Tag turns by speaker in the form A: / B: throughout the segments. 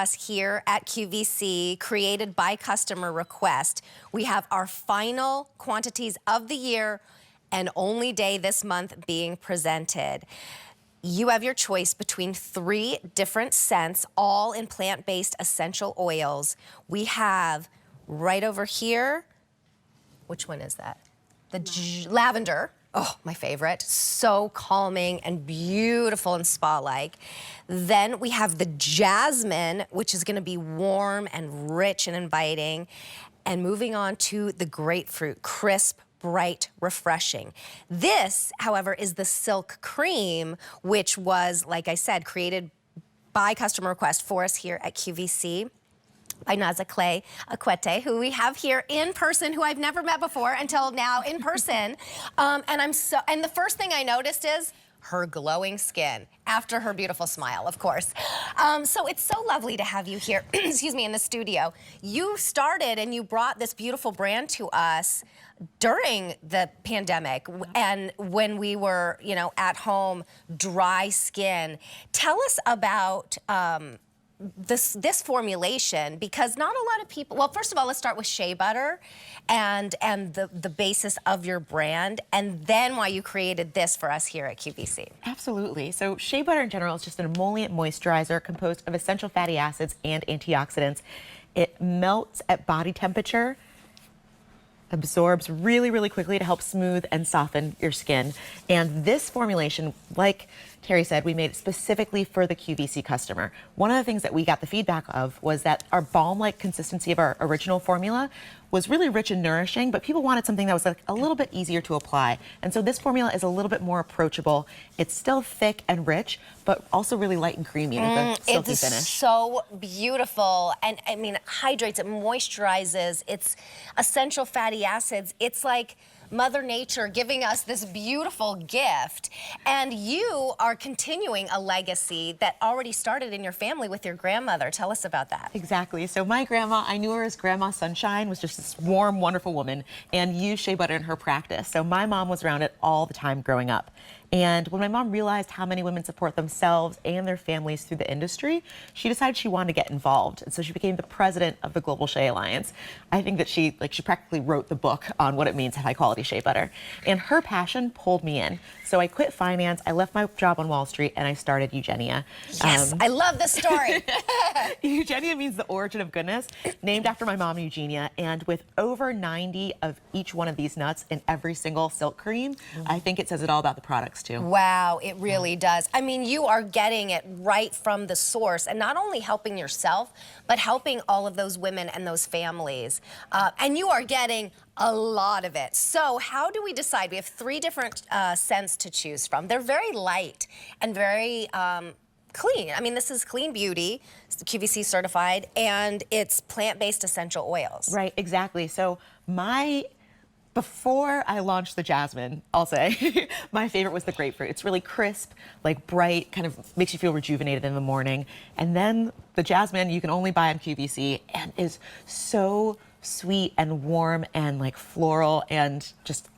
A: us here at QVC, created by customer request. We have our final quantities of the year and only day this month being presented. You have your choice between 3 different scents, all in plant-based essential oils. We have right over here, which one is that? The lavender. Oh, my favorite. So calming and beautiful and spa-like. Then we have the jasmine, which is gonna be warm and rich and inviting. And moving on to the grapefruit, crisp, bright, refreshing. This, however, is the silk cream, which was, like I said, created by customer request for us here at QVC. By Naza Clay Akwete, who we have here in person, who I've never met before until now in person. And the first thing I noticed is her glowing skin after her beautiful smile, of course. So it's so lovely to have you here, excuse me, in the studio. You started and you brought this beautiful brand to us during the pandemic and when we were, you know, at home, dry skin. Tell us about this formulation, because not a lot of people, well, first of all, let's start with shea butter and the basis of your brand, and then why you created this for us here at QVC.
B: Absolutely. So shea butter in general is just an emollient moisturizer composed of essential fatty acids and antioxidants. It melts at body temperature, absorbs really, really quickly to help smooth and soften your skin. And this formulation, like Terry said, we made it specifically for the QVC customer. One of the things that we got the feedback of was that our balm-like consistency of our original formula was really rich and nourishing, but people wanted something that was like a little bit easier to apply. And so this formula is a little bit more approachable. It's still thick and rich, but also really light and creamy with a silky finish.
A: It's so beautiful, and I mean, it hydrates, it moisturizes, it's essential fatty acids. It's like Mother Nature giving us this beautiful gift, and you are continuing a legacy that already started in your family with your grandmother. Tell us about that.
B: Exactly. So my grandma, I knew her as Grandma Sunshine, was just this warm, wonderful woman, and used shea butter in her practice. So my mom was around it all the time growing up. And when my mom realized how many women support themselves and their families through the industry, she decided she wanted to get involved. And so she became the president of the Global Shea Alliance. I think that she practically wrote the book on what it means to high quality shea butter. And her passion pulled me in. So I quit finance, I left my job on Wall Street, and I started Eugenia.
A: Yes, I love this story.
B: Eugenia means the origin of goodness, named after my mom, Eugenia. And with over 90 of each one of these nuts in every single silk cream, I think it says it all about the products too.
A: Wow, it really does. I mean, you are getting it right from the source, and not only helping yourself, but helping all of those women and those families. And you are getting a lot of it. So how do we decide? We have 3 different scents to choose from. They're very light and very clean. I mean, this is clean beauty, it's QVC certified, and it's plant-based essential oils.
B: Right, exactly. So before I launched the jasmine, I'll say, my favorite was the grapefruit. It's really crisp, like bright, kind of makes you feel rejuvenated in the morning. And then the jasmine you can only buy on QVC and is so sweet and warm and like floral and just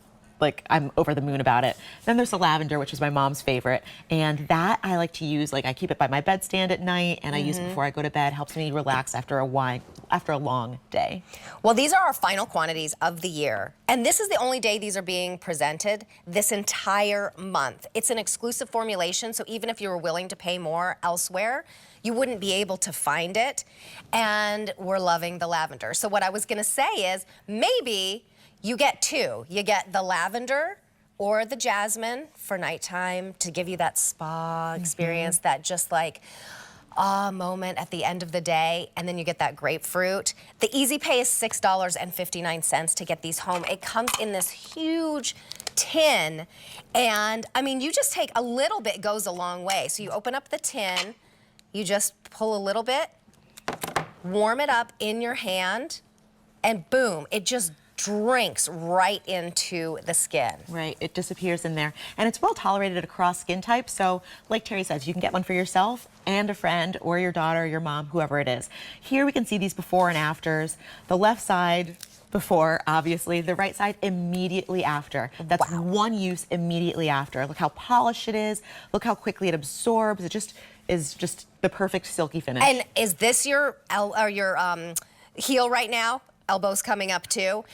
B: like I'm over the moon about it. Then there's the lavender, which is my mom's favorite. And that I like to use, like I keep it by my bedstand at night and I use it before I go to bed. Helps me relax after a long day.
A: Well, these are our final quantities of the year. And this is the only day these are being presented this entire month. It's an exclusive formulation, so even if you were willing to pay more elsewhere, you wouldn't be able to find it. And we're loving the lavender. So what I was gonna say is maybe you get 2. You get the lavender or the jasmine for nighttime to give you that spa experience, that just like moment at the end of the day, and then you get that grapefruit. The easy pay is $6.59 to get these home. It comes in this huge tin, and I mean, you just take a little bit, goes a long way. So you open up the tin, you just pull a little bit, warm it up in your hand, and boom, it just drinks right into the skin.
B: Right, it disappears in there. And it's well tolerated across skin types. So like Terry says, you can get one for yourself and a friend or your daughter, your mom, whoever it is. Here we can see these before and afters. The left side before, obviously, the right side immediately after. That's one use immediately after. Look how polished it is. Look how quickly it absorbs. is just the perfect silky finish.
A: And is this your heel right now? Elbows coming up too?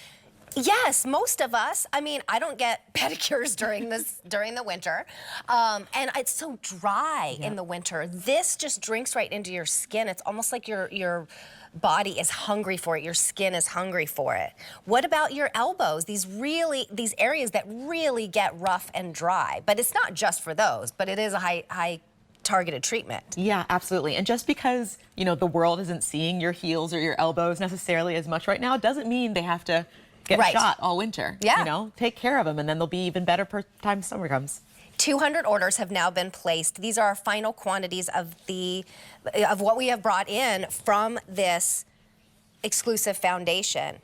A: Yes, most of us. I mean, I don't get pedicures during the winter, and it's so dry in the winter. This just drinks right into your skin. It's almost like your body is hungry for it. Your skin is hungry for it. What about your elbows? These areas that really get rough and dry. But it's not just for those. But it is a high targeted treatment.
B: Yeah, absolutely. And just because, you know, the world isn't seeing your heels or your elbows necessarily as much right now doesn't mean they have to get shot all winter.
A: Yeah.
B: You know, take care of them, and then they'll be even better per time summer comes.
A: 200 orders have now been placed. These are our final quantities of what we have brought in from this exclusive formulation.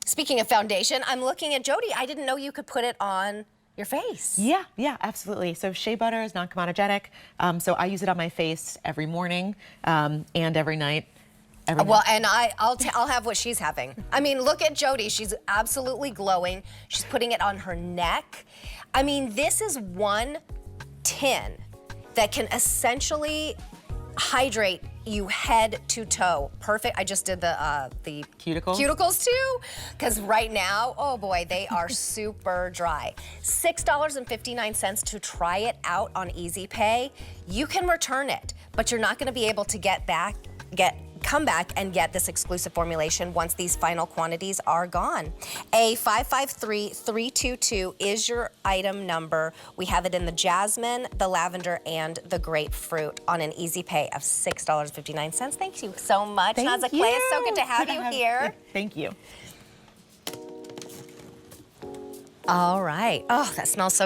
A: Speaking of foundation, I'm looking at Jody. I didn't know you could put it on your face.
B: Yeah, absolutely. So shea butter is non-comedogenic. So I use it on my face every morning and every night.
A: Well, and I'll have what she's having. I mean, look at Jody. She's absolutely glowing. She's putting it on her neck. I mean, this is one tin that can essentially hydrate you head to toe. Perfect. I just did the cuticles too, because right now, oh boy, they are super dry. $6.59 to try it out on Easy Pay. You can return it, but you're not going to be able to come back and get this exclusive formulation once these final quantities are gone. A553322 is your item number. We have it in the jasmine, the lavender, and the grapefruit on an Easy Pay of $6.59. Thank you so much, Naza Clay. It's so good to have you here.
B: Thank you.
A: All right. Oh, that smells so good.